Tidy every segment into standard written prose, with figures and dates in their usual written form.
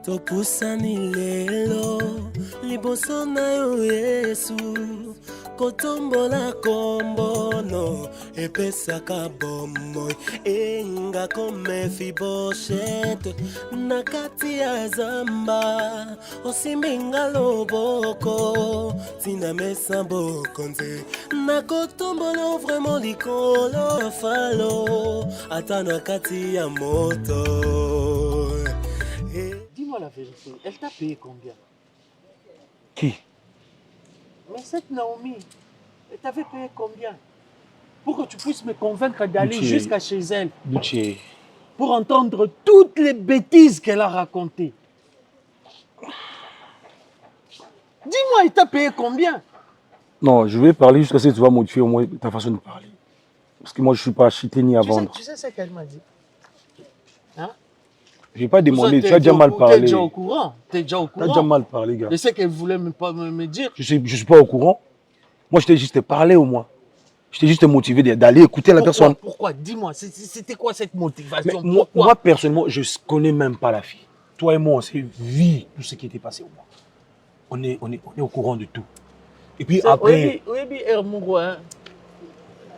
Topusani lelo, liboso na yo Yesu. Kotombola kombono, epesaka bomoi. Enga kome fiboshete, nakati ya zamba. Osimbinga loboko, tina mesa bokonze. Nakotombola vraiment likolo falo, ata nakati ya moto. Dis-moi la vérité, elle t'a payé combien? Qui? Mais cette Naomi, elle t'avait payé combien? Pour que tu puisses me convaincre d'aller jusqu'à chez elle. Duché. Pour entendre toutes les bêtises qu'elle a racontées. Dis-moi, elle t'a payé combien? Non, je vais parler jusqu'à ce que tu vas modifier au moins ta façon de parler. Parce que moi, je ne suis pas acheté ni à vendre. Tu sais ce qu'elle m'a dit? Hein? Je n'ai pas demandé, tu as déjà mal parlé. Tu es déjà au courant. Tu es déjà au courant. Tu as déjà mal parlé, gars. Je sais qu'elle voulait me dire. Je suis pas au courant. Moi, je t'ai juste parlé au moins. Je t'ai juste motivé d'aller écouter la personne. Pourquoi? Dis-moi, c'était quoi cette motivation? Moi, personnellement, je ne connais même pas la fille. Toi et moi, on s'est vu tout ce qui était passé au moins. On est au courant de tout. Et puis après... Oui, Hermouro, hein.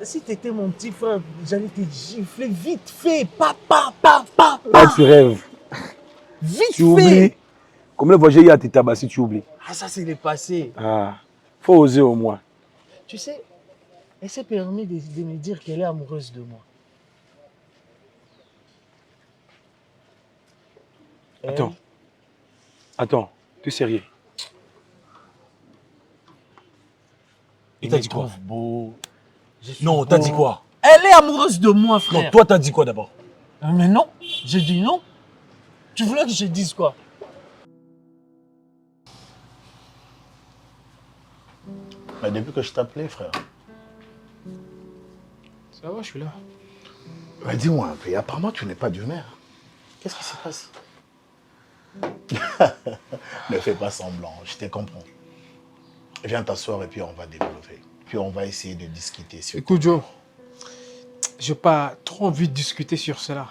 Si tu étais mon petit frère, j'allais te gifler vite fait. Papa. Là, tu rêves. Vite tu oublies. Comme le voyage, il y a tes tabassés, tu oublies. Ah, ça, c'est le passé. Ah, faut oser au moins. Tu sais, elle s'est permis de me dire qu'elle est amoureuse de moi. Attends, tu es sérieux? Il t'a dit quoi? Beau. Non, t'as dit quoi? Elle est amoureuse de moi, frère. Non, toi, t'as dit quoi d'abord? Mais non, j'ai dit non. Tu voulais que je dise quoi? Mais depuis que je t'appelais, frère. Ça va, je suis là. Mais dis-moi un peu, apparemment tu n'es pas d'humeur. Qu'est-ce qui se passe? Ne fais pas semblant, je te comprends. Viens t'asseoir et puis on va développer. Puis on va essayer de discuter sur... Écoute, Joe, j'ai pas trop envie de discuter sur cela.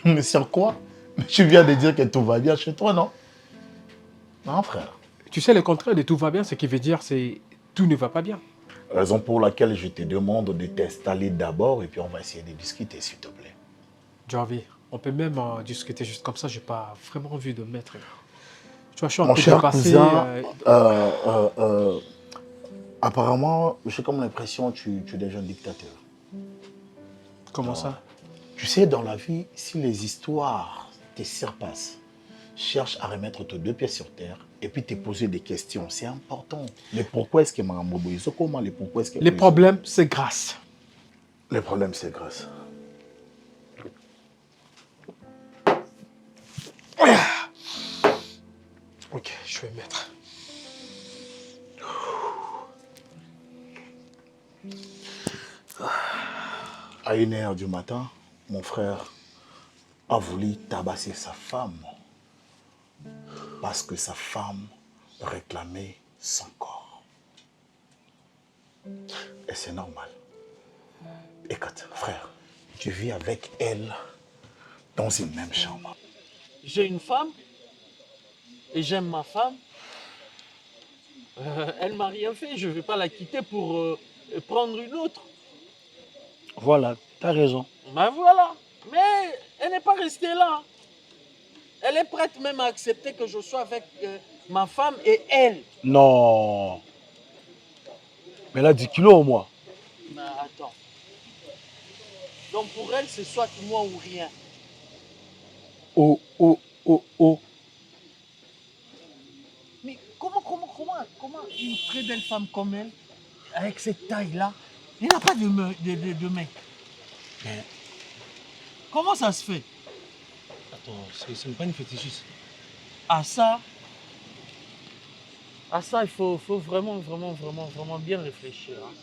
Mais sur quoi? Mais tu viens de dire que tout va bien chez toi, non? Non, frère. Tu sais, le contraire de tout va bien, ce qui veut dire c'est tout ne va pas bien. Raison pour laquelle je te demande de t'installer d'abord et puis on va essayer de discuter, s'il te plaît. Jarvis, on peut même discuter juste comme ça, j'ai pas vraiment envie de mettre. Tu vois, je suis en Mon train cher de passer. cousin, apparemment, j'ai comme l'impression que tu es déjà un dictateur. Comment ça? Tu sais, dans la vie, si les histoires te surpassent, cherche à remettre tes deux pieds sur terre et puis te poser des questions. C'est important. Mais pourquoi est-ce que Marambobo, comment les pourquoi est-ce que... Les problèmes, c'est grâce. Les problèmes, c'est grâce. Ok, je vais mettre. À 1h du matin, mon frère a voulu tabasser sa femme parce que sa femme réclamait son corps. Et c'est normal. Écoute, frère, tu vis avec elle dans une même chambre. J'ai une femme et j'aime ma femme. Elle m'a rien fait, je ne vais pas la quitter pour prendre une autre. Voilà, t'as raison. Ben voilà, mais elle n'est pas restée là. Elle est prête même à accepter que je sois avec ma femme et elle. Non. Mais elle a 10 kilos au moins. Mais attends. Donc pour elle, c'est soit moi ou rien. Oh. Mais comment une très belle femme comme elle, avec cette taille-là, elle n'a pas de main. Mais... Comment ça se fait? Attends, ce n'est pas une fétichiste. À ça, il faut vraiment bien réfléchir. Hein.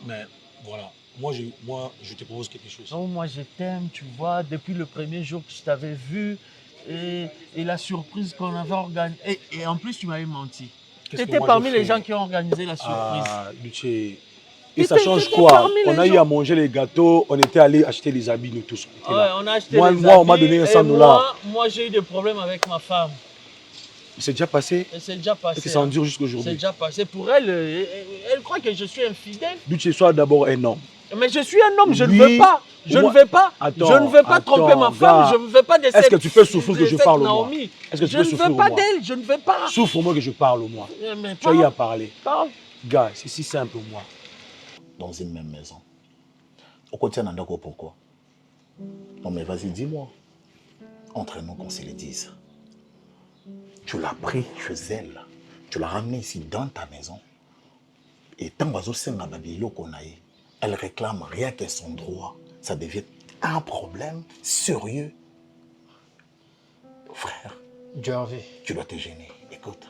Mais voilà, moi je te propose quelque chose. Non, moi je t'aime, tu vois, depuis le premier jour que je t'avais vu et la surprise qu'on avait organisée. Et en plus, tu m'avais menti. Tu étais parmi les gens qui ont organisé la surprise. Ah, Luché, Et ça change quoi? On a eu à manger les gâteaux, on était allé acheter les habits, nous tous. On était là. On a acheté Moi, les moi, on m'a habits, donné un et 100 $. Moi, j'ai eu des problèmes avec ma femme. C'est déjà passé Et c'est déjà et passé. que ça endure C'est jusqu'aujourd'hui. déjà passé. Pour elle, elle croit que je suis infidèle. Duché, sois d'abord un homme. Mais je suis un homme, je ne Oui, veux pas. Je moi- ne vais pas. Attends, je ne veux pas tromper ma femme. gars. Je ne veux pas de cette. Est-ce que tu peux souffrir que je cette parle au moins? Naomi. Est-ce que tu Je peux ne souffrir veux au pas moins? d'elle. Je ne veux pas. Souffre-moi que je parle au moins. Mais Tu as eu à parle, parler. parle. Gars, c'est si simple moi. Dans une même maison. Au côté d'un d'accord, pourquoi? Non mais vas-y, dis-moi. Entre nous qu'on se le dise. Tu l'as pris chez elle. Tu l'as ramené ici dans ta maison. Et tant elle réclame rien que son droit. Ça devient un problème sérieux. Frère, Jarvie, tu dois te gêner. Écoute,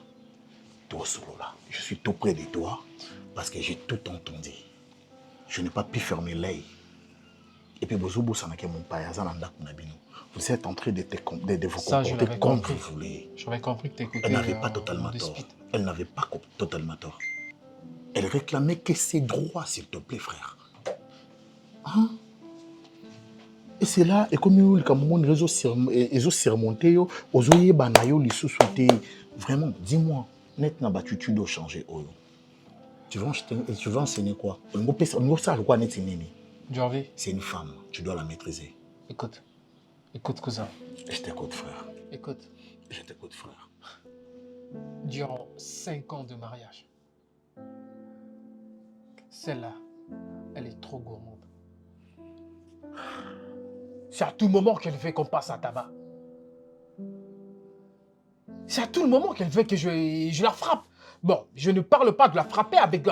toi solo là, je suis tout près de toi parce que j'ai tout entendu. Je n'ai pas pu fermer l'œil. Et puis, vous êtes en train de vous Ça, je comporter l'avais comme compris. vous voulez. j'avais compris que t'écoutais. Elle n'avait pas totalement tort. Elle n'avait pas totalement tort. Elle réclamait que ses droits, s'il te plaît, frère. Hein? Et c'est là, et comme il y a un réseau surmonté, vraiment, dis-moi, net n'a battu, tu dois changer. Tu vas enseigner quoi? Jarvie, C'est une femme, tu dois la maîtriser. écoute. Écoute, cousin. Je t'écoute, frère. Écoute. Je t'écoute, frère. Durant 5 ans de mariage, celle-là, elle est trop gourmande. C'est à tout moment qu'elle veut qu'on passe à tabac. C'est à tout le moment qu'elle veut que je la frappe. Bon, je ne parle pas de la frapper avec Je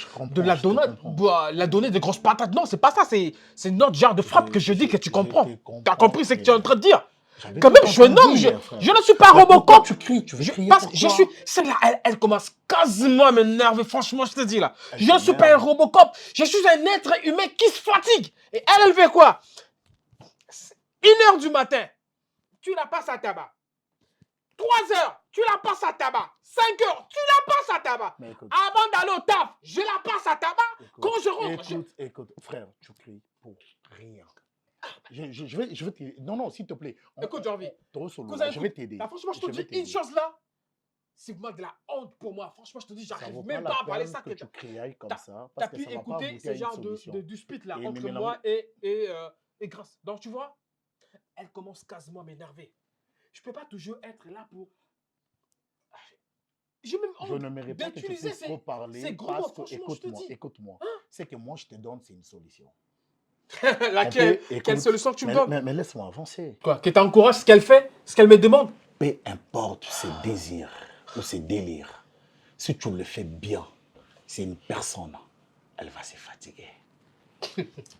comprends, de la je te donner, comprends. la donner de grosses patates. Non, c'est pas ça. C'est notre genre de frappe que je dis que tu comprends. Je te comprends, Tu as compris ce que tu es en train de dire. J'avais Quand tout même, je suis un homme. entendu, Je frère. ne suis pas un Mais pourquoi Robocop. tu cries? Tu veux crier Parce que je pourquoi? suis. Celle-là, elle commence quasiment à m'énerver. Franchement, je te dis là. Elle Je ne suis pas un t'énerve. Robocop. Je suis un être humain qui se fatigue. Et elle fait quoi? 1h du matin, tu la passes à tabac. 3h, tu la passes à tabac. 5h, tu la passes à tabac. Mais écoute, Avant d'aller au taf, je la passe à tabac. écoute, Quand je rentre, écoute, frère, tu cries pour rien. Je vais t'aider. Non, s'il te plaît. Écoute, Jarvie. Je vais t'aider. Franchement, je te Je vais dis une t'aider. chose là. C'est vraiment de la honte pour moi. Franchement, je te dis, Ça j'arrive vaut même pas pas la à parler peine ça. que tu criailles comme T'as ça. t'as Parce que pu ça va pas écouter aboutir ce à une genre de solution. dispute là Et entre maintenant- moi et Grâce. Donc, tu vois, elle commence quasiment à m'énerver. Je peux pas toujours être là pour. J'ai même Je honte n'aimerais pas que tu d'utiliser puisses trop parler. ces gros mots. Parce que, Franchement, je te dis. écoute-moi. C'est que moi, je te donne, c'est une solution. Laquelle? Écoute, Quelle solution tu me donnes? mais laisse-moi avancer. Quoi? Que tu encourages ce qu'elle fait, ce qu'elle me demande? Peu importe ses désirs ou ses délires, si tu le fais bien, c'est une personne, elle va se fatiguer.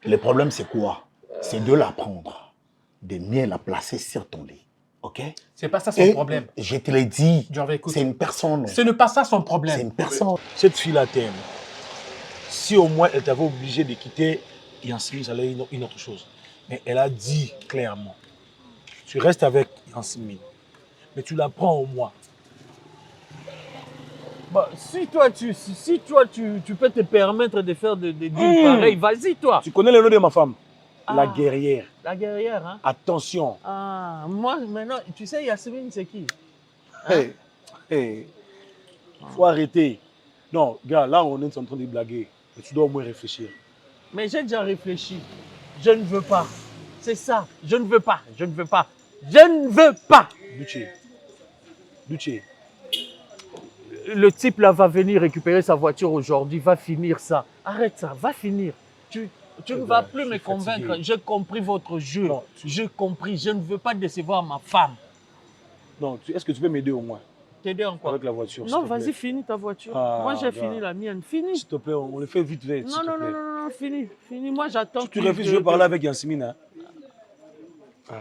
Le problème, c'est quoi? C'est de la prendre, de mieux la placer sur ton lit. OK? C'est pas ça son Et problème. je te l'ai dit, Jarvie, écoute. c'est une personne. Ce n'est pas ça son C'est problème. une personne. Cette fille-là t'aime. Si au moins elle t'avait obligé de quitter Yansimi, ça allait être une autre chose. Mais elle a dit clairement, tu restes avec Yansimi, mais tu la prends au moins. Bah, si toi, tu peux te permettre de faire des deals pareils, vas-y, toi. Tu connais le nom de ma femme? La Ah. guerrière. La guerrière, hein. Attention. Ah, moi, maintenant, tu sais, Yasmine, c'est qui? Faut arrêter. Non, gars, là, on est en train de blaguer. Mais tu dois au moins réfléchir. Mais j'ai déjà réfléchi. Je ne veux pas. C'est ça. Je ne veux pas. Je ne veux pas. Je ne veux pas. Duché. Le type là va venir récupérer sa voiture aujourd'hui, va finir ça. Arrête ça, va finir. Tu ne vas plus je me suis convaincre. fatigué. J'ai compris votre jeu. Non, J'ai compris. Je ne veux pas décevoir ma femme. Non, est-ce que tu peux m'aider au moins T'aider en quoi? avec la voiture? Non, s'il te plaît. vas-y, finis ta voiture. Ah, Moi, j'ai gars. fini la mienne. Finis. S'il te plaît, on le fait vite, vite. s'il Non, te non, plaît. non, finis. Finis. Moi, j'attends. Tu refuses, je veux parler avec Yansimine. Hein?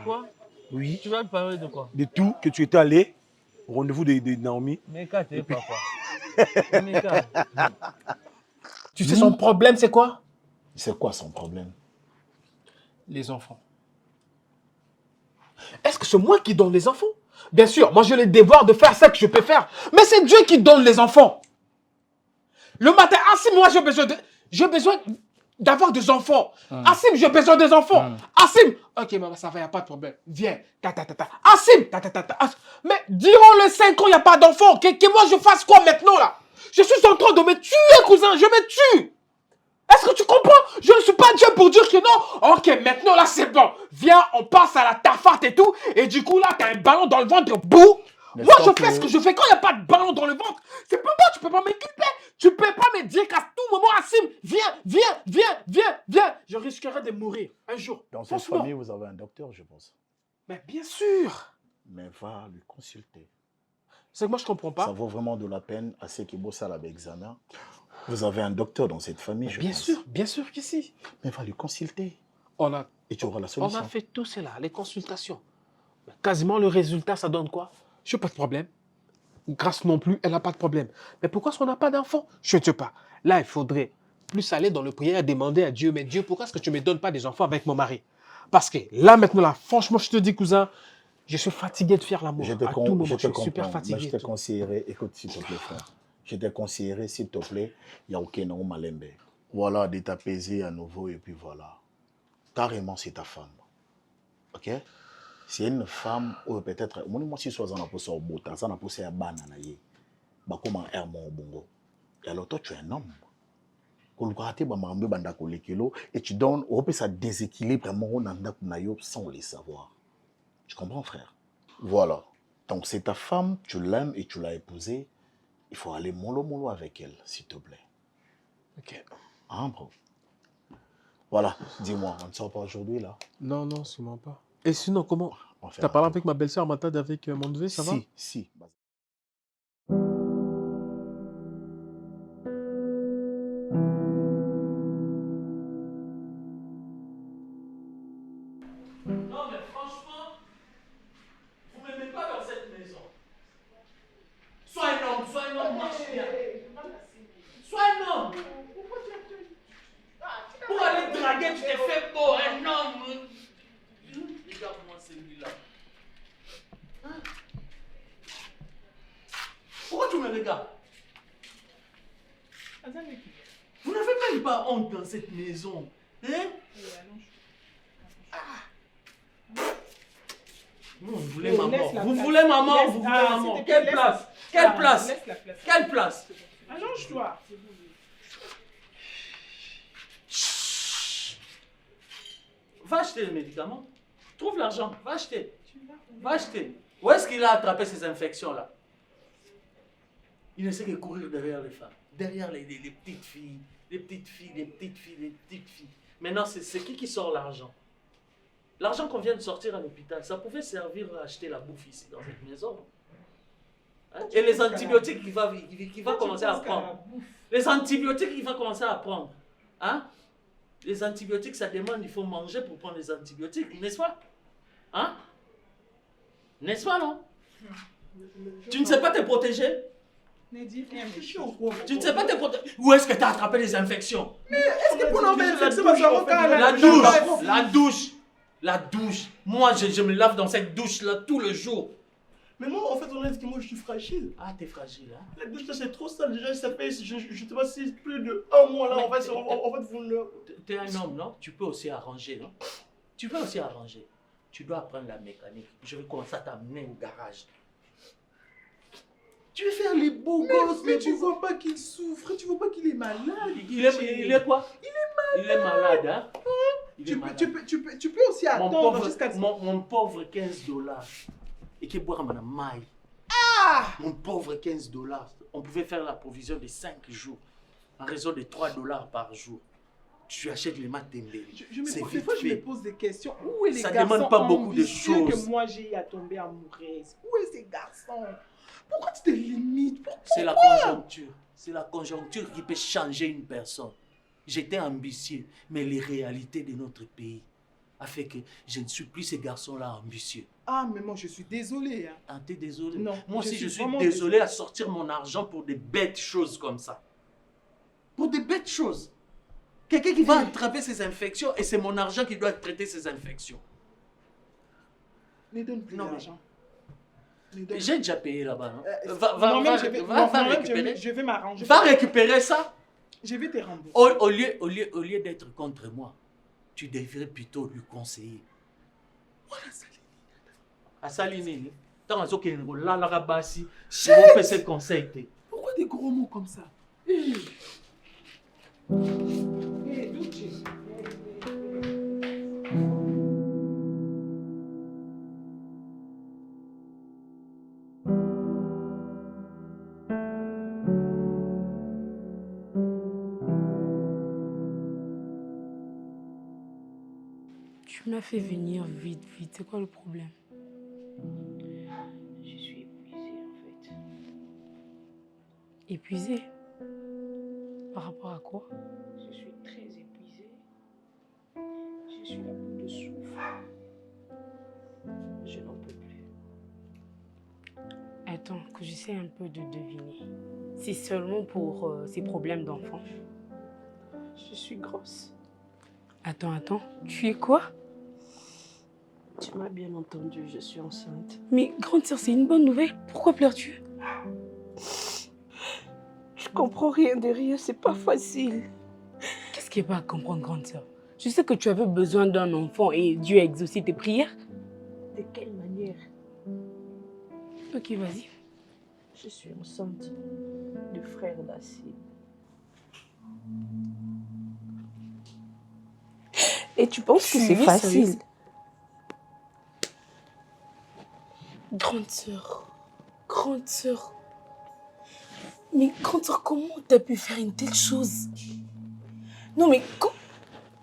Quoi? Oui. Tu vas me parler de quoi? De tout, que tu étais allé au rendez-vous de Naomi. Meka, t'es papa. Meka. Tu sais, son problème, c'est quoi? C'est quoi son problème? Les enfants. Est-ce que c'est moi qui donne les enfants? Bien sûr, moi j'ai le devoir de faire ça que je peux faire. Mais c'est Dieu qui donne les enfants. Le matin, ah si moi j'ai besoin de... j'ai besoin d'avoir des enfants. Assim, j'ai besoin des enfants. Assim, ok, maman, ça va, il n'y a pas de problème. Viens, Assim, mais durant les 5 ans, il n'y a pas d'enfants. Que moi, je fasse quoi maintenant, là? Je suis en train de me tuer, cousin, je me tue. Est-ce que tu comprends? Je ne suis pas Dieu pour dire que non. Ok, maintenant, là, c'est bon. Viens, on passe à la tafate et tout. Et du coup, là, t'as un ballon dans le ventre, bouh. Mais Moi, je stop, fais ce que je fais quand il n'y a pas de ballon dans le ventre. C'est pas moi, tu peux pas m'inculper. Tu peux pas me dire qu'à tout moment, Assim, viens. Je risquerais de mourir un jour. Dans cette Franchement. famille, vous avez un docteur, je pense. Mais bien sûr. Mais va lui consulter. C'est que moi, je comprends Ça pas. vaut vraiment de la peine à ceux qui bossent à l'examen. Vous avez un docteur dans cette famille, je pense. Bien sûr qu'ici. Mais va lui consulter. On a Et tu auras la On solution. a fait tout cela, les consultations. Quasiment le résultat, ça donne quoi? Je n'ai pas de problème. Grâce non plus, elle n'a pas de problème. Mais pourquoi est-ce qu'on n'a pas d'enfant? Je ne sais pas. Là, il faudrait plus aller dans le prière et demander à Dieu, mais Dieu, pourquoi est-ce que tu ne me donnes pas des enfants avec mon mari? Parce que là, maintenant, là, franchement, je te dis, cousin, je suis fatigué de faire l'amour. À tout moment, je suis super fatigué. Mais je te conseillerais, écoute s'il te plaît, frère. Je te conseillerais, s'il te plaît, il y a aucun nom malembe. Voilà, de t'apaiser à nouveau et puis voilà. Carrément, c'est ta femme. Ok? C'est une femme ou peut-être, moi, si soit en apposé au bota, ça n'a pas à banana ye. Bah, comme un hermon au bongo. Et alors, toi, tu es un homme. Et tu donnes, on peut ça déséquilibre sans les savoir. Tu comprends, frère? Voilà. Donc, c'est ta femme, tu l'aimes et tu l'as épousée. Il faut aller mollo avec elle, s'il te plaît. Ok. Hein, bro? Voilà, dis-moi, on ne sort pas aujourd'hui, là? Non, sûrement pas. Et sinon, comment? On fait Tu as un parlé tour. avec ma belle-sœur, Matad, avec mon neveu, ça va? Si. Non, mais franchement, vous ne m'aimez pas dans cette maison. Sois un homme, marche bien. Sois un homme. Pour aller draguer, tu t'es fait beau, un homme. Regarde-moi celui-là. Hein? Pourquoi tu me regardes? Vous n'avez même pas honte dans cette maison. Hein? Vous voulez ma mort. Vous voulez ma mort. Vous voulez ma mort. Quelle place? Quelle place? Quelle place? Arrange-toi. Va acheter le médicament. Trouve l'argent. Va acheter. Va acheter. Où est-ce qu'il a attrapé ces infections-là? Il ne sait que courir derrière les femmes. Derrière les petites filles. Les petites filles. Maintenant, c'est qui sort l'argent? L'argent qu'on vient de sortir à l'hôpital, ça pouvait servir à acheter la bouffe ici, dans cette maison. Hein? Et les antibiotiques qu'il va commencer à prendre. Les antibiotiques qu'il va commencer à prendre. Hein? Les antibiotiques, ça demande, il faut manger pour prendre les antibiotiques, n'est-ce pas? Hein? N'est-ce pas, non? Tu ne sais pas te protéger? Tu ne sais pas te protéger? Où est-ce que tu as attrapé les infections? Est-ce que pour l'enlever l'infection, La douche. Moi, je me lave dans cette douche-là tout le jour. Mais moi, en fait, on a dit que moi, je suis fragile. Ah, t'es fragile, hein? La douche, là, c'est trop sale. Déjà, ça fait, je sais pas si plus de 1 mois, là, en fait, vous le... T'es un homme, non? Tu peux aussi arranger, non? Tu peux aussi arranger. Tu dois apprendre la mécanique. Je vais commencer à t'amener au garage. Tu veux faire les beaux gosses, Mais tu vois pas qu'il souffre, tu vois pas qu'il est malade. Il est quoi? Il est malade, hein? Tu peux aussi attendre jusqu'à... Mon pauvre $15. Et qui boire ma maille. Mon pauvre $15. On pouvait faire la provision de 5 jours. En raison de $3 par jour. Tu achètes les maths Dembélé. Des fois, je me pose des questions. Où est les Ça garçons demande pas beaucoup de ambitieux choses. que moi, j'ai à tomber amoureuse? Où est ces garçons? Pourquoi tu te limites? Pourquoi? C'est la conjoncture. C'est la conjoncture qui peut changer une personne. J'étais ambitieux, mais les réalités de notre pays a fait que je ne suis plus ces garçons-là ambitieux. Ah, mais moi, je suis désolée. Hein. Ah, t'es désolé? Non, moi aussi, je suis vraiment désolé à sortir mon argent pour des bêtes choses comme ça. Pour des bêtes choses. Quelqu'un qui va attraper ces infections et c'est mon argent qui doit traiter ces infections. Ne donne plus Non, d'argent. J'ai déjà payé là-bas, non? Moi-même, je vais récupérer. Je vais m'arranger. Va récupérer ça. Je vais te rembourser. Au lieu d'être contre moi, tu devrais plutôt lui conseiller. Asalini, tant que tu es là, la basi, je vais faire ce conseil. Pourquoi des gros mots comme ça? Tu m'as fait venir vite. C'est quoi le problème? Je suis épuisée en fait. Épuisée? Par rapport à quoi? Je suis très épuisée. Je suis à bout de souffle. Je n'en peux plus. Attends, que j'essaie un peu de deviner. C'est seulement pour ces problèmes d'enfant. Je suis grosse. Attends. Tu es quoi? Tu m'as bien entendu, je suis enceinte. Mais grande sœur, c'est une bonne nouvelle. Pourquoi pleures-tu? Je comprends rien de rien, c'est pas facile. Qu'est-ce qui est pas à comprendre, grande sœur? Je sais que tu avais besoin d'un enfant et Dieu a exaucé tes prières. De quelle manière? Ok, vas-y. Je suis enceinte du frère d'Assine. Et tu penses que c'est facile? Grande sœur. Mais grande sœur, comment t'as pu faire une telle chose? Non mais,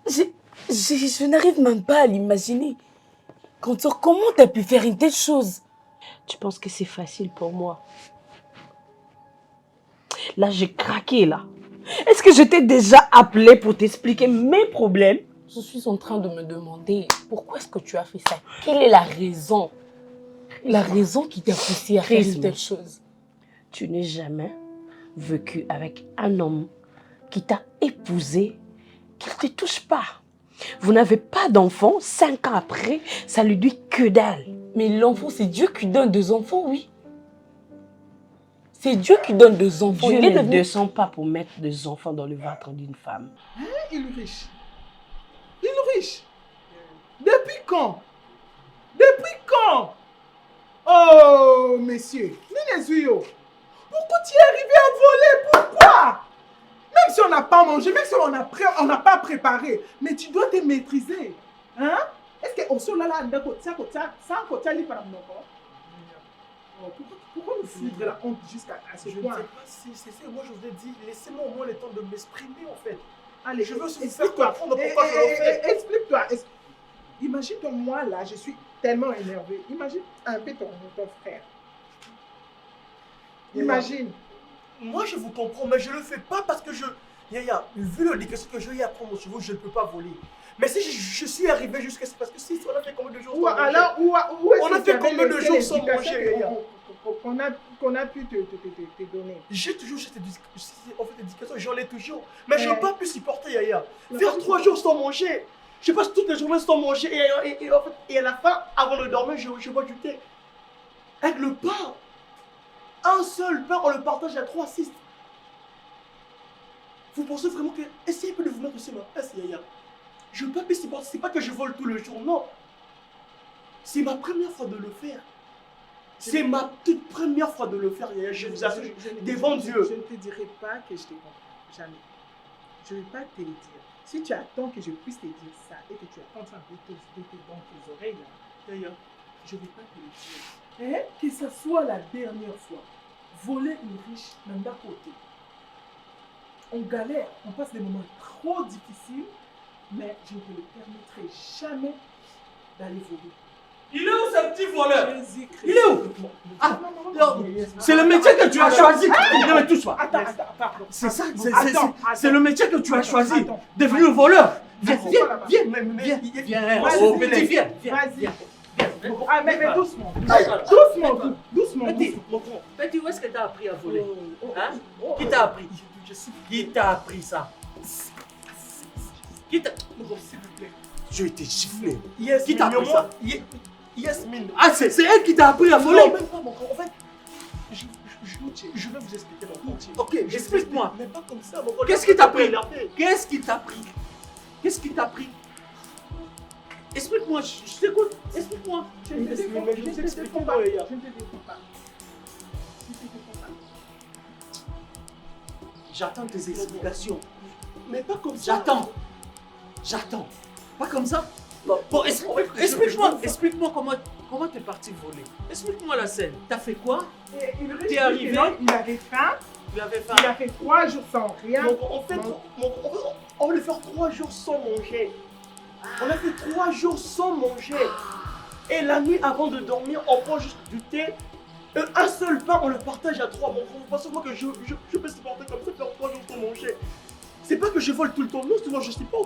je n'arrive même pas à l'imaginer. Grande sœur, comment t'as pu faire une telle chose? Tu penses que c'est facile pour moi? Là, j'ai craqué, là. Est-ce que je t'ai déjà appelé pour t'expliquer mes problèmes? Je suis en train de me demander pourquoi est-ce que tu as fait ça? Quelle est la raison? La raison qui t'a poussé à faire une telle chose? Tu n'es jamais vécu avec un homme qui t'a épousé, qui ne te touche pas. Vous n'avez pas d'enfant, 5 ans après, ça lui dit que dalle. Mais l'enfant, c'est Dieu qui donne 2 enfants, oui. C'est Dieu qui donne 2 enfants. Dieu ne descend pas pour mettre 2 enfants dans le ventre d'une femme. Hein, il est riche. Depuis quand? Oh, messieurs, pourquoi tu es arrivé à voler? Pourquoi? Même si on n'a pas mangé, même si on n'a pas préparé, mais tu dois te maîtriser. Hein? Est-ce que pourquoi nous foutre la honte jusqu'à ce Je ne point? sais pas si c'est ça. Moi, je vous ai dit, laissez-moi au moins le temps de m'exprimer, en fait. Allez, Je veux aussi vous faire explique-toi. comprendre pourquoi je le fais. Explique-toi. Imagine-toi, moi, là, je suis tellement énervé. Imagine un peu ton frère. Imagine. Moi, je vous comprends, mais je ne le fais pas parce que Yaya, vu l'éducation que j'ai eu à prendre sur vous, je ne peux pas voler. Mais si je suis arrivé jusqu'à ça, parce que si on a fait combien de jours sans manger? Où On a fait combien de jours sans manger, Yaya? Qu'on a pu te donner. J'ai toujours cette éducation, j'en ai toujours. Mais je n'ai pas pu supporter, Yaya. Faire 3 jours sans manger. Je passe toutes les journées sans manger et à la fin, avant de dormir, je bois du thé. Avec le pain. Un seul pain, on le partage à 3-6. Vous pensez vraiment que... Essayez un peu de vous mettre sur ma place, Yaya. Je ne peux pas plus supporter. C'est pas que je vole tout le jour, non. C'est ma première fois de le faire. C'est ma toute première fois de le faire, Yaya. Je vous assure, devant Dieu. Je ne te dirai pas que je t'ai compris. Jamais. Je ne vais pas te le dire. Si tu attends que je puisse te dire ça et que tu es en train de te dans tes oreilles, là, d'ailleurs, je ne vais pas te le dire. Et que ce soit la dernière fois, voler une riche d'un côté. On galère, on passe des moments trop difficiles, mais je ne te le permettrai jamais d'aller voler. Il est où ce petit voleur? Jésus-Christ. Il est où? Ah, c'est le métier que tu as choisi. Non, mais touche pas. Attends, pardon. C'est ça, Attends. c'est le métier que tu as choisi. Attends. Devenir voleur. Viens, Attends. viens, Vas-y, oh petit, viens. Vas-y. Ah, mais doucement. Aïe. Doucement. Petit, où est-ce que tu as appris à voler? Hein? Qui t'a appris? Qui t'a appris ça? Qui t'a... Je t'ai sifflé. Yes, Qui t'a appris ça? Yes, Mine. Ah, c'est elle qui t'a appris à voler? Non, même pas, mon grand. En fait, je vais vous expliquer, mon grand. mentir. Ok, explique-moi. Mais pas comme ça, mon gars. Qu'est-ce qui t'a pris? Énervé. Qu'est-ce qui t'a pris? Qu'est-ce qui t'a pris? Explique-moi, je t'écoute. Explique-moi. Je ne te défends pas. Je ne te défends pas. J'attends tes explications. Mais pas comme ça. J'attends. Pas comme ça. Bon, explique-moi comment t'es parti voler. Explique-moi la scène. T'as fait quoi? T'es arrivé? Il avait faim. Tu avais faim. Il a fait 3 jours sans rien. Donc, en fait, on va faire 3 jours sans manger. On a fait 3 jours sans manger. Et la nuit, avant de dormir, on prend juste du thé. Un seul pain, on le partage à 3. Bon, pas seulement que je peux supporter comme ça, faire 3 jours sans manger. C'est pas que je vole tout le temps, non, sinon je sais pas.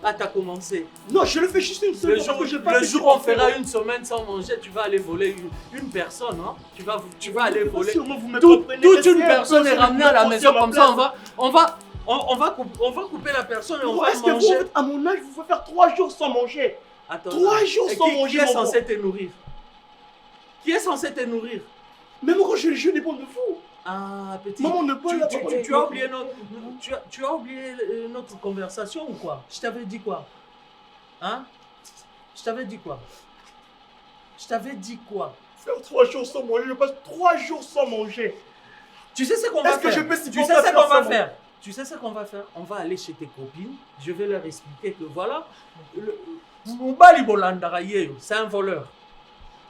Ah, t'as commencé. Non, je le fais juste une seule fois. Le jour où on fera une semaine sans manger, tu vas aller voler une personne, hein? Tu vas aller voler. Toute une personne est ramenée à la maison comme ça. On va couper la personne et on va Est-ce que manger. vous, à mon âge, vous pouvez faire 3 jours sans manger? Attends, 3 jours sans manger. Qui est censé te nourrir? Qui est censé te nourrir? Même quand je dépends de vous. Ah, petit. Maman ne peut pas. Tu as oublié notre conversation ou quoi? Je t'avais dit quoi? Hein? Je t'avais dit quoi? Faire 3 jours sans manger, je passe 3 jours sans manger. Tu sais ce qu'on va faire? Est-ce que je peux Tu sais ce qu'on va faire? Tu sais ce qu'on va faire? On va aller chez tes copines. Je vais leur expliquer que voilà, Mbali Bolandaraye, c'est un voleur.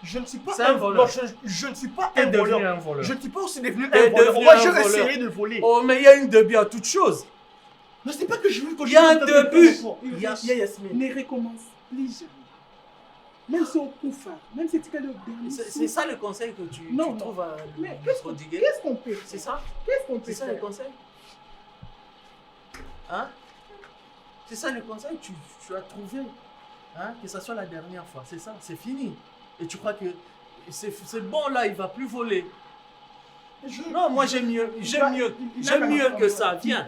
Je ne suis pas un voleur. Je ne suis pas T'es un devenu voleur. un voleur. Je ne suis pas aussi devenu T'es un voleur. devenu Moi, un je vais voleur. essayer de voler. Oh, mais il y a une début à toute chose. Mais c'est pas que je veux que Il y a un début. Il y a Yasmine. Ne recommence plus jamais. Même si on peut faire, même si tu as le dernier. C'est ça le conseil que tu trouves à Mais prodiguer? qu'est-ce qu'on peut faire? C'est ça? Qu'est-ce qu'on peut C'est ça le faire? conseil? Hein? C'est ça le conseil? Tu as trouvé, hein? Que ça soit la dernière fois, c'est ça? C'est fini. Et tu crois que c'est bon là, il va plus voler. Non, moi j'aime mieux que ça. Viens.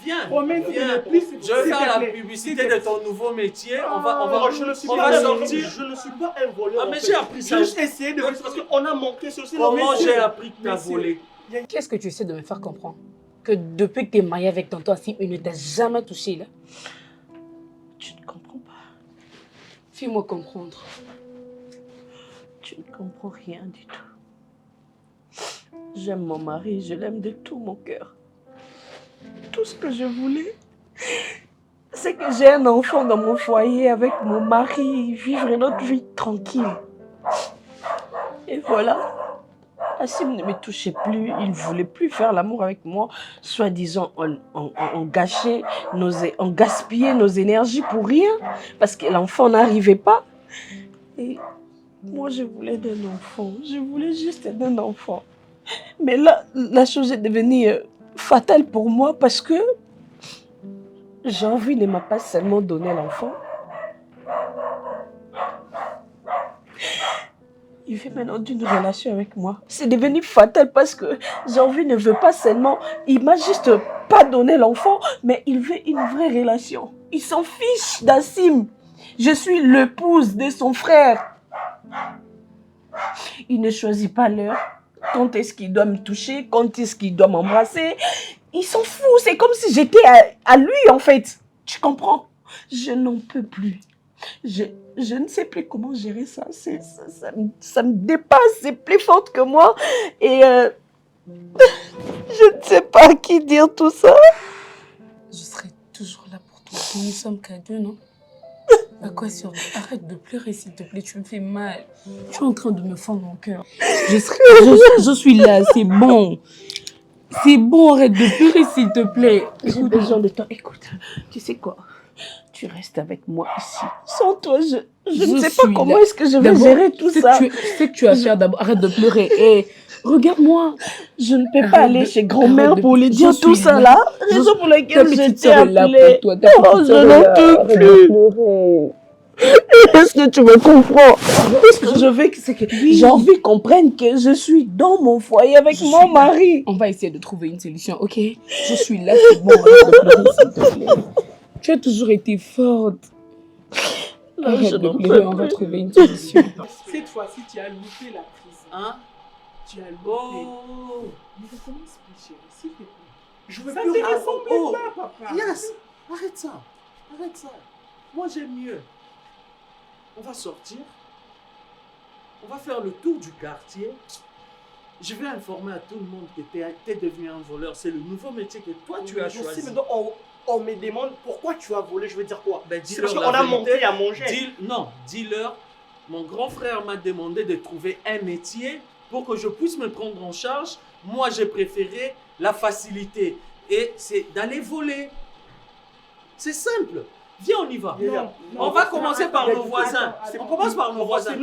Viens. Je vais faire la publicité de ton nouveau métier. On va Je ne suis sortir. pas un voleur. Ah, mais en fait. j'ai appris ça. Juste essayer de voler parce qu'on a manqué. C'est aussi le Comment métier. j'ai appris que tu as volé? Qu'est-ce que tu essaies de me faire comprendre? Que depuis que tu es marié avec tonton Assim, il ne t'a jamais touché là? Tu ne comprends pas. Fais-moi comprendre. Tu ne comprends rien du tout. J'aime mon mari, je l'aime de tout mon cœur. Tout ce que je voulais, c'est que j'ai un enfant dans mon foyer avec mon mari, vivre notre vie tranquille. Et voilà. Assim ne me touchait plus, il ne voulait plus faire l'amour avec moi. Soi-disant, on gâchait, on gaspillait nos énergies pour rien, parce que l'enfant n'arrivait pas. Et moi, je voulais d'un enfant, je voulais juste d'un enfant. Mais là, la chose est devenue fatale pour moi parce que Jean-Vie ne m'a pas seulement donné l'enfant. Il veut maintenant d'une relation avec moi. C'est devenu fatal parce que Jean-Vie ne veut pas seulement... Il m'a juste pas donné l'enfant, mais il veut une vraie relation. Il s'en fiche d'Assim. Je suis l'épouse de son frère. Il ne choisit pas l'heure. Quand est-ce qu'il doit me toucher? Quand est-ce qu'il doit m'embrasser? Il s'en fout. C'est comme si j'étais à lui, en fait. Tu comprends? Je n'en peux plus. Je ne sais plus comment gérer ça. Ça me dépasse. C'est plus forte que moi. Et je ne sais pas à qui dire tout ça. Je serai toujours là pour toi. Nous sommes qu'à deux, non? À quoi surtout? Arrête de pleurer, s'il te plaît. Tu me fais mal. Tu es en train de me fendre mon cœur. Je suis là. C'est bon. C'est bon. Arrête de pleurer, s'il te plaît. J'ai besoin de toi. Écoute, tu sais quoi? Tu restes avec moi ici. Sans toi, je ne sais pas comment est-ce que je vais gérer tout ça. Tu sais que tu as à faire d'abord. Arrête de pleurer. Hey, regarde-moi. Je ne peux pas aller chez grand-mère pour lui dire tout ça là. Raison pour laquelle je t'ai appelé. Oh, je n'en peux plus. Est-ce que tu me comprends? Ce que je veux, c'est que j'ai envie qu'ils comprennent que je suis dans mon foyer avec mon mari. On va essayer de trouver une solution, ok? Je suis là, c'est bon. Arrête de pleurer, s'il te plaît. Tu as toujours été forte. Là, je n'en pleurer, peux on va plus. trouver une solution. Cette fois-ci, tu as loupé la prise. Hein? Tu as loupé. Oh, Mais recommence plus, chérie, s'il te plaît. Je veux Ça plus te rien. ressemble oh. pas, papa. yes, arrête ça. Arrête ça. Moi, j'aime mieux. On va sortir. On va faire le tour du quartier. Je vais informer à tout le monde que tu es devenu un voleur. C'est le nouveau métier que toi, tu as Je sais, choisi. mais donc, on me demande pourquoi tu as volé. Je veux dire quoi? Ben, C'est dis-leur parce la qu'on a vérité. monté à manger. Non, dis-leur. Mon grand frère m'a demandé de trouver un métier pour que je puisse me prendre en charge. Moi, j'ai préféré la facilité. Et c'est d'aller voler. C'est simple. Viens, on y va. Non, On va commencer par nos voisins. On commence par nos voisins.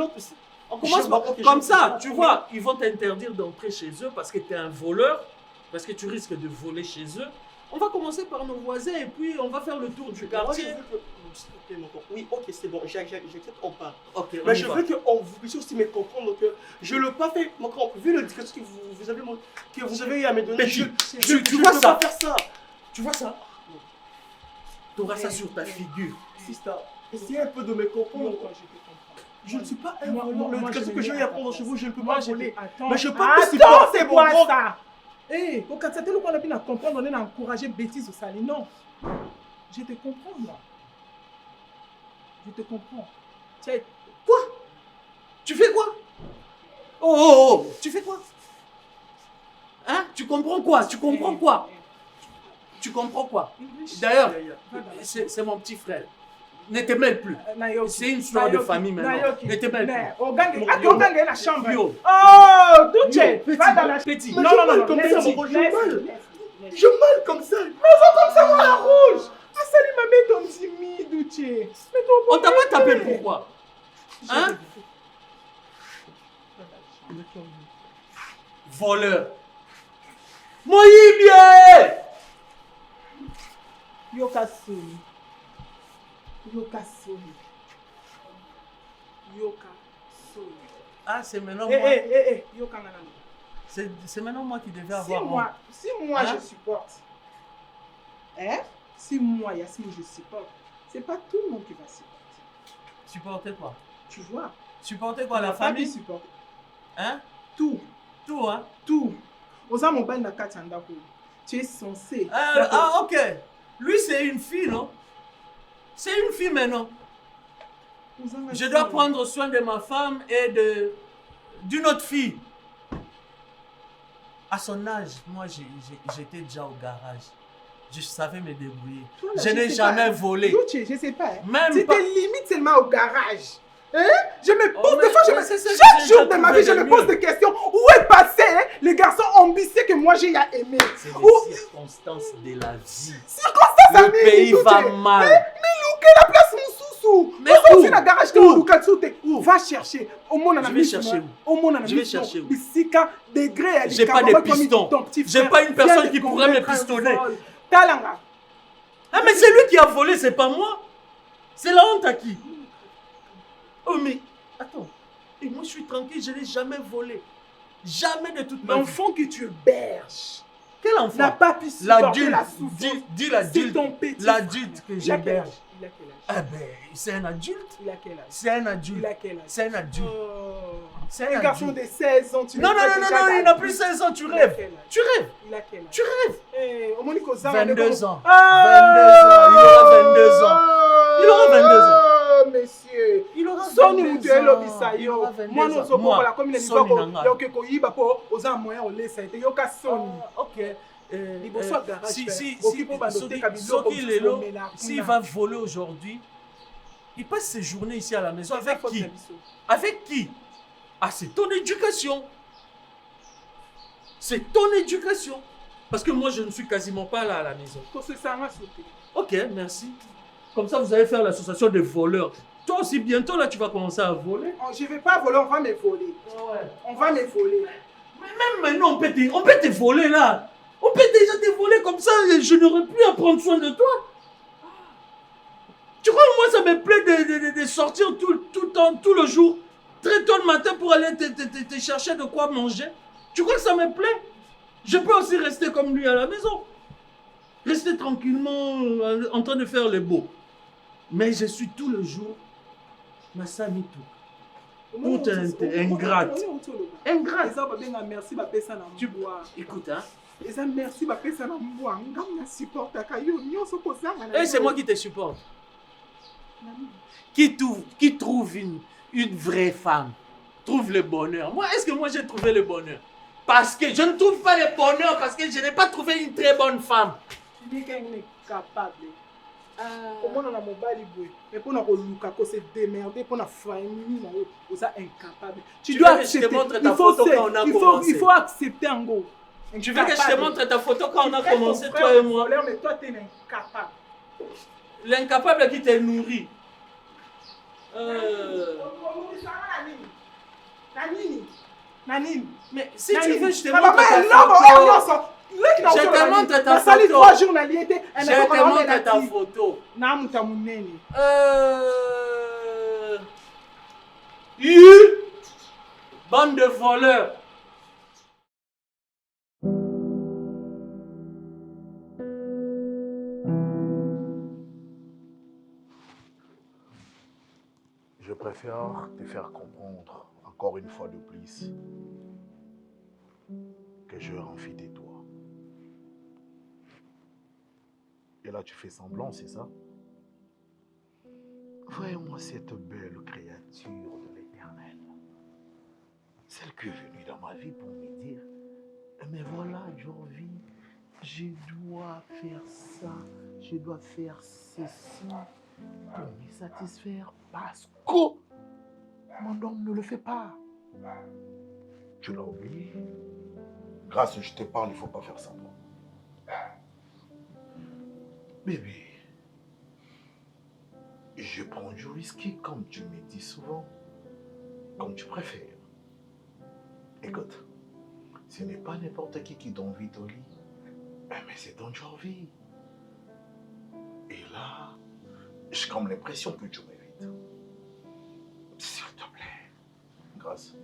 On commence par... Comme ça, tu vois, ils vont t'interdire d'entrer chez eux parce que tu es un voleur, parce que tu risques de voler chez eux. On va commencer par nos voisins et puis on va faire le tour du quartier. Oui, ok, c'est bon, j'accepte, on part. Ok, on Mais y je va. veux que vous puissiez aussi me comprendre que je ne le pas fait. Vu le discours que vous avez eu à me donner, Mais je tu ne vois peux ça? pas faire ça. Tu vois ça? Tu auras ça sur ta figure. Sister, essayez un peu de me comprendre. Yo, quand je te comprends. Je ne suis pas un Moi, voleur. Le moi, discours je que j'ai eu à vais apprendre chez vous, je ne peux Moi, pas je voler. attends. Mais je peux pas Attends, supporter c'est mon quoi grand. ça? Eh, au Katsate, le qu'on a bien à comprendre, on est encouragé bêtises au sali. Non. Je te comprends, là. Je te comprends. Tu sais, Tu fais quoi? Oh, tu fais quoi? Hein? Tu comprends quoi? Tu comprends quoi? Tu comprends quoi? D'ailleurs, c'est mon petit frère. Ne te mêle plus. C'est une histoire de famille maintenant. Ne te mêle plus. On gagne la chambre. Yo. Oh, Douche, Petit, va dans la petit. Non, Mais non, je non, mal comme ça, laisse-le, mon gros, je laisse-le, mal. laisse-le. Je mal comme ça. Comme ça, moi, la rouge. Ah, salut, ma mère, ton timide, Douche. Mais ton On t'a pas tapé bonnet. pourquoi? Hein? Voleur. Moïbie! Yoka Soli. Yoka Soli. Yoka Soli. Ah, c'est maintenant Eh, moi. Yoka Nanana. C'est maintenant moi qui devais Si avoir moi, Hein? je supporte, hein? Si moi, Yasmine, je supporte, c'est pas tout le monde qui va supporter. Supporter quoi? Tu vois? Supporter quoi? La Famille famille? supporte. Hein? Tout, Tout, hein? tout. Oza mobile na kati ya ndako. Tu es censé. Ah, ok. Lui, c'est une fille, non? C'est une fille maintenant. Je dois prendre soin de ma femme et d'une autre fille. À son âge, moi, j'étais déjà au garage. Je savais me débrouiller. Toi, là, Je n'ai sais jamais pas. volé. Douche, je sais pas. Hein? Même C'était pas. limite seulement au garage. Hein? Je me pose Oh, des fois, mais c'est ça que chaque j'ai jour de déjà ma vie, je trouvé me de pose mieux. des questions. Où est passé hein, les garçons ambitieux que moi j'ai aimé? C'est Où- les circonstances de la vie. Circonstance Le pays va mal. Milouke la place Moussoussou. Mais Oza où? aussi na garage te Où? Lukatsou te. Va chercher. Au monde Je vais chercher où? Au monde Je vais chercher où? Bisika degré. J'ai pas de piston. J'ai pas une personne qui pourrait me pistonner. Talanga. Ah, mais c'est lui qui a volé, c'est pas moi. C'est la honte à qui? Oh, mais attends. Et moi, je suis tranquille, je n'ai jamais volé. Jamais de toute ma vie. L'enfant que tu berges Quel enfant? n'a pas pu supporter L'adulte. la souffrance. Dis C'est l'adulte. ton petit L'adulte que Il a quel âge? j'héberge. Il a quel âge? Ah ben, c'est un adulte. Il a quel âge? C'est un adulte. Il a quel âge? C'est un adulte. Oh. C'est un Un garçon adulte. de 16 ans, tu Non, le non, traites non, non, déjà non, il n'a d'adulte. plus 16 ans, tu Il a rêves. quel âge? Tu rêves. Il a quel âge? Tu rêves. Eh, au Monique Ozan, 22 ans. Ah! 22 ans. Il aura 22 ans. Il aura 22 ans. Oh, monsieur. Il aura Soni 22 mutu elobisa ans. Il yo. aura 22 Moi ans. nozo Moi, bokola comme les Soni niveaux nanga. ya oke koyiba po oza moyen olesa ete yoka Soni. Ok. Liboso ya garage Si, pe, si, oki si, po bandoteka biloko Soki mosusu Lelo, omela s'il kuna. va voler aujourd'hui, il passe ses journées ici à la maison. Eza Avec faute qui? na biso. Avec qui? Ah, c'est ton éducation. C'est ton éducation. Parce que moi, je ne suis quasiment pas là à la maison. Kosesanga sote. Ok, merci. Comme ça, vous allez faire l'association des voleurs. Toi aussi, bientôt, là, tu vas commencer à voler. Oh, je vais pas voler, on va me voler. Ouais. On va me voler. Mais même maintenant, on peut te voler, là. On peut déjà te voler comme ça. Et je n'aurais plus à prendre soin de toi. Tu crois que moi, ça me plaît de sortir tout le jour, très tôt le matin pour aller te chercher de quoi manger? Tu crois que ça me plaît? Je peux aussi rester comme lui à la maison. Rester tranquillement en train de faire le beau. Mais je suis tout le jour Massamitou. Toute ingrate. Ingrate. Eza babenga merci bapesa na mbwa. Écoute, hein. Eza merci bapesa na mbwa. Ngam na supportaka yo nyonso kozanga na. Et c'est moi qui te supporte. Qui trouve une vraie femme, trouve le bonheur. Moi, est-ce que moi j'ai trouvé le bonheur? Parce que je ne trouve pas le bonheur, parce que je n'ai pas trouvé une très bonne femme. Tu dis qu'elle est capable. Comment on a mobile boy? Mais pour nous se démerder, pour la famille, on est incapable. Tu dois accepter. Il faut accepter en gros. Tu veux que je te montre ta photo quand on a commencé, toi et moi? Mais toi, tu es incapable. L'incapable qui te nourrit. Mais si tu veux, je te montre ta photo. Je te montre ta photo. Je te montre ta photo. Bande de voleurs. Je préfère te faire comprendre, encore une fois de plus, que j'ai envie de toi. Et là, tu fais semblant, c'est ça? Voyez-moi cette belle créature de l'Éternel. Celle qui est venue dans ma vie pour me dire, mais voilà, Jorvi, je dois faire ça, je dois faire ceci pour me satisfaire parce que mon homme ne le fait pas. Tu l'as oublié? Grâce, je te parle, il ne faut pas faire semblant. Bébé, je prends du risque comme tu me dis souvent, comme tu préfères. Écoute, ce n'est pas n'importe qui t'invite au lit, mais c'est ton Jorvi. Et là, j'ai comme l'impression que tu m'évites. S'il te plaît, grâce.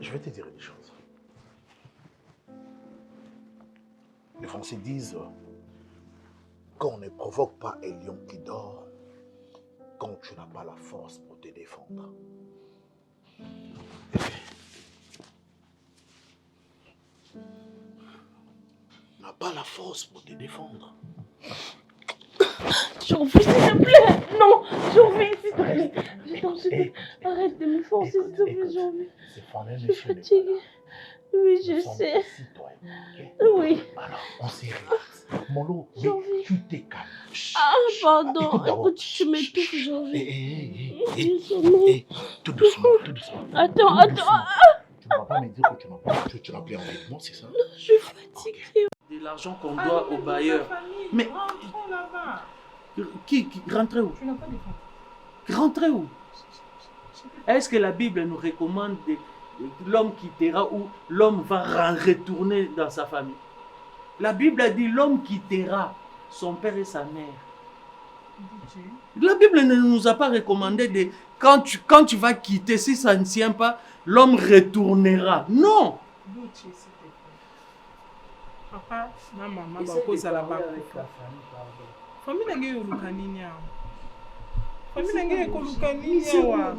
Je vais te dire une chose. Les Français disent qu'on ne provoque pas un lion qui dort quand tu n'as pas la force pour te défendre. Tu n'as pas la force pour te défendre. Jorvi, s'il te plaît. Non, Jorvi, s'il te plaît. Je t'en supplie. Arrête de me forcer, s'il te plaît, Jorvi. Je suis fatiguée. Oui, je sais. Oui. Alors, on s'est Molo, mais tu t'es calme. Ah, pardon. Écoute, tu m'étouffes, Jorvi. Tout doucement, tout doucement. Attends. Tu ne vas pas me dire que tu n'as plus envie de moi, c'est ça? Non, je suis fatiguée. De l'argent qu'on doit au bailleur. Mais qui rentrer où? Tu n'as pas de femme. Rentrer où? Est-ce que la Bible nous recommande l'homme quittera ou l'homme va retourner dans sa famille? La Bible a dit l'homme quittera son père et sa mère. La Bible ne nous a pas recommandé de quand tu vas quitter, si ça ne tient pas, l'homme retournera. Non. Papa, na maman, bakoza la bako. Famille nange yoluka nini awa? Famille nange yoluka nini awa?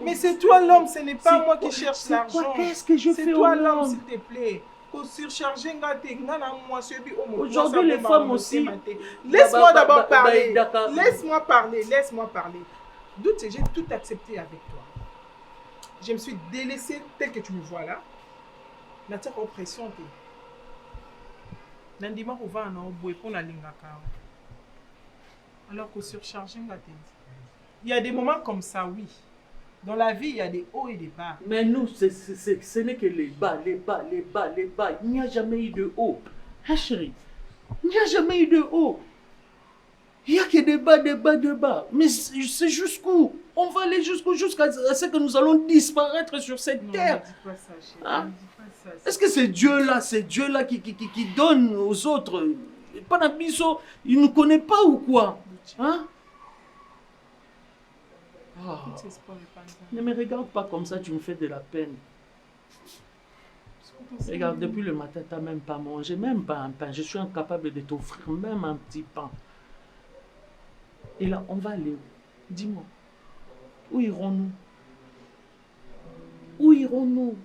Mais c'est toi l'homme, ce n'est pas moi qui cherche l'argent. Qu'est-ce que je fais? C'est toi l'homme, s'il te plaît. Aujourd'hui, les femmes aussi. Laisse-moi d'abord parler. Laisse-moi parler. D'où j'ai tout accepté avec toi. Je me suis délaissée tel que tu me vois là. La terre oppression. Nandima va en boue pour la lingaka. Alors que surchargé, il y a des moments comme ça, oui. Dans la vie, il y a des hauts et des bas. Mais nous, ce n'est que les bas. Il n'y a jamais eu de haut. Hein, chérie? Il n'y a jamais eu de haut. Il n'y a que des bas. Mais c'est jusqu'où? On va aller jusqu'à ce que nous allons disparaître sur cette terre. Ne dis pas ça, chérie. Hein? Ne dis pas ça. Est-ce que c'est Dieu-là qui donne aux autres? Panabiso, il ne nous connaît pas ou quoi? Hein? Oh. Ne me regarde pas comme ça, tu me fais de la peine. Regarde, depuis le matin, tu n'as même pas mangé, même pas un pain. Je suis incapable de t'offrir même un petit pain. Et là, on va aller où? Dis-moi. Où irons-nous? Où irons-nous?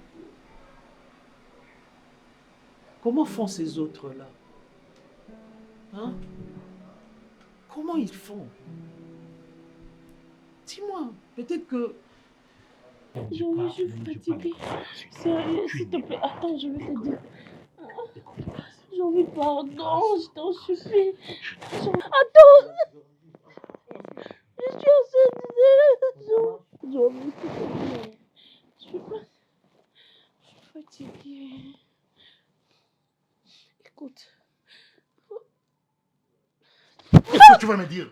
Comment font ces autres-là? Hein? Comment ils font? Dis-moi, peut-être que... Je suis fatiguée. Sérieux, s'il te plaît, attends, je vais te dire. J'ai envie, pardon, je t'en supplie. Attends! Je suis enceinte, j'ai envie, s'il te plaît. Je suis pas... Je suis fatiguée. Écoute. Qu'est-ce que tu vas me dire?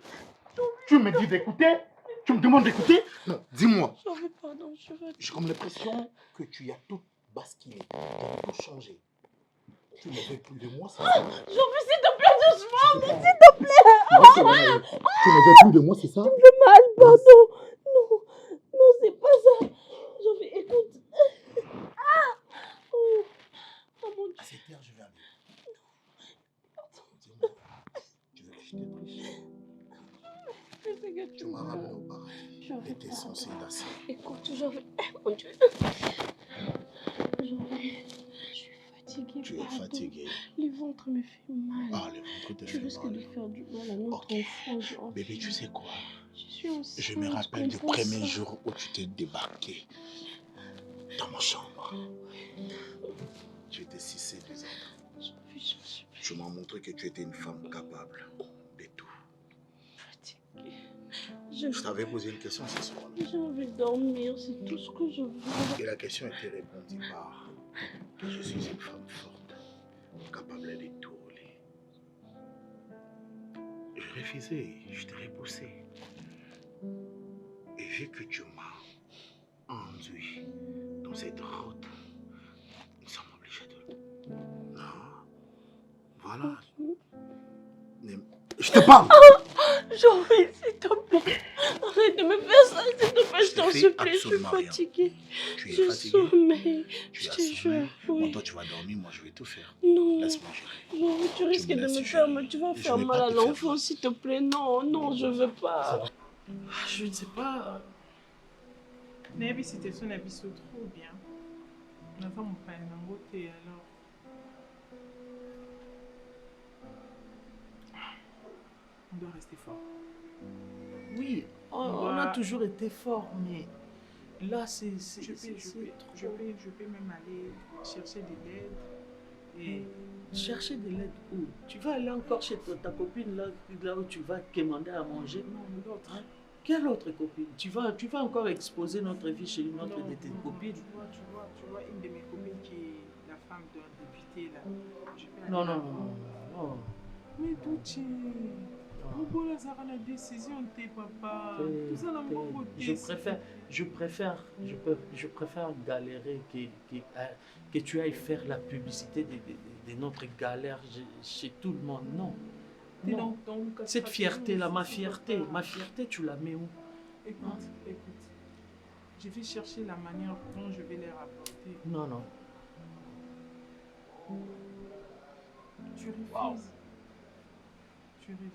Tu me dis d'écouter? Tu me demandes d'écouter? Non, dis-moi. J'ai envie, pardon, je suis fatiguée. J'ai comme l'impression que tu as tout basculé, tu as tout changé. Tu ne veux plus de moi, c'est ça? J'ai envie, s'il te plaît, doucement, mais s'il te plaît. Tu ne veux plus de moi, c'est ça? Tu me fais mal, pardon. Non, non, c'est pas ça. J'ai envie, écoute. Oh, oh mon Dieu. À cette heure, je vais aller. Dis-moi, tu veux que je te triche? Je sais que Tu m'as ramené au paradis. J'étais censé danser. Écoute, j'ai envie. Mon Dieu. J'ai envie. Je suis fatiguée. Tu es pardon. fatiguée. Le ventre me fait mal. Ah, le ventre te Tu fait risques mal. de faire du mal à notre Ok. enfant. j'ai envie. Bébé, tu sais quoi? Je suis enceinte. Je me rappelle du comprends premier ça. jour où tu t'es débarqué dans ma chambre. Tu étais si séduisante. J'ai envie, je suis Tu m'as montré que tu étais une femme capable de tout. fatiguée. Je t'avais posé une question ce soir. J'ai envie de dormir, c'est tout ce que je veux. Et la question était répondue par que je suis une femme forte, capable de tout rouler. Je refusais, je t'ai repoussé. Et vu que tu m'as enduit dans cette route, nous sommes obligés de... Non. Voilà. Je te parle. J'ai envie, s'il te plaît. Arrête de me faire ça, s'il te plaît, je t'en fais supplie. Je suis absolument rien. fatiguée. Tu es Je fatigué. sommeille. Tu Je as te sommeil. jure, Bon, oui. toi, tu vas dormir, moi, je vais tout faire. Non. Laisse-moi gérer. Non, tu risques me de laisses me faire gérer. mal. Tu vas Je faire vais mal pas à te faire l'enfant, mal. s'il te plaît. Non, non, je veux pas. Je ne sais pas. Nabi, c'était son habit trop bien. La femme pas un beauté alors. On doit rester fort. Oui, on a toujours été fort, mais là, c'est Je peux même aller chercher de l'aide. Et chercher de l'aide où? Tu vas aller encore chez ta copine, là où tu vas demander à manger? non, l'autre. Hein? Quelle autre copine? Tu vas encore exposer notre vie chez une autre Non, de tes non, copines? tu vois, une de mes copines qui est la femme d'un député là. Je peux aller Non, la non, voir. non, non. Mais tout est. Pourquoi ça rend la décision, t'es papa? Tout ça dans mon côté. Je préfère galérer que tu ailles faire la publicité de notre galère chez tout le monde. Non. Non. Cette fierté-là, ma fierté, tu la mets où? Écoute. Je vais chercher la manière dont je vais les rapporter. Non, non. Tu refuses. Wow. Tu refuses.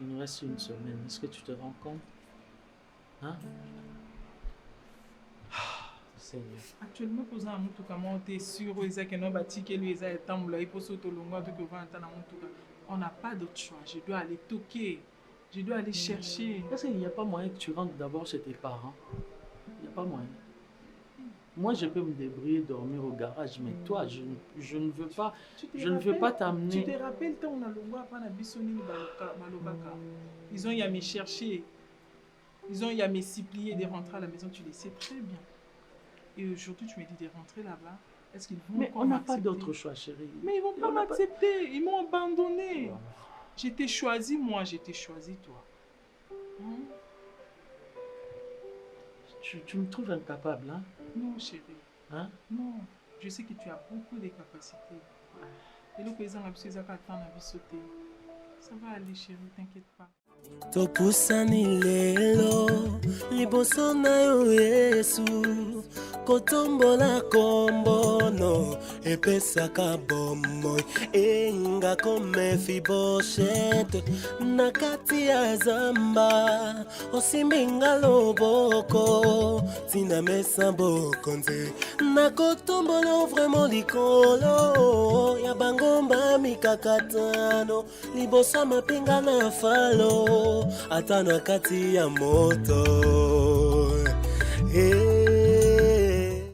Il nous reste une semaine. Est-ce que tu te rends compte? Hein? Seigneur. Actuellement, pour ça, tu es sûr que non bâti que lui est temps là, il faut sauter le mois de on n'a pas d'autre choix. Je dois aller toquer. Je dois aller chercher. Est-ce qu'il n'y a pas moyen que tu rentres d'abord chez tes parents? Il n'y a pas moyen. Moi, je peux me débrouiller, dormir au garage, mais toi, je ne veux pas. Je ne veux pas t'amener. Tu te rappelles quand on a le roi pendant Bissoni Balobaka? Ils ont y à me chercher. Ils ont y à me supplier de rentrer à la maison. Tu le sais très bien. Et aujourd'hui, tu me dis de rentrer là-bas. Est-ce qu'ils vont Mais on n'a pas d'autre choix, chérie. Mais ils vont pas m'accepter. Ils m'ont abandonné. Je t'ai choisi, moi, je t'ai choisi, toi. Tu me trouves incapable, hein? Non, chérie. Hein? Non. Je sais que tu as beaucoup de capacités. Et le président a pu sauter. Ça va aller, chérie, t'inquiète pas. topusani lelo liboso na yo Yesu kotombola kombono epesaka bomoi enga Mefiboshet na kati ya zamba osimbinga loboko tina mesa bokonze na kotombola vraiment likolo ya bangomba mikakatano libosa mapinga na falo ata na kati ya moto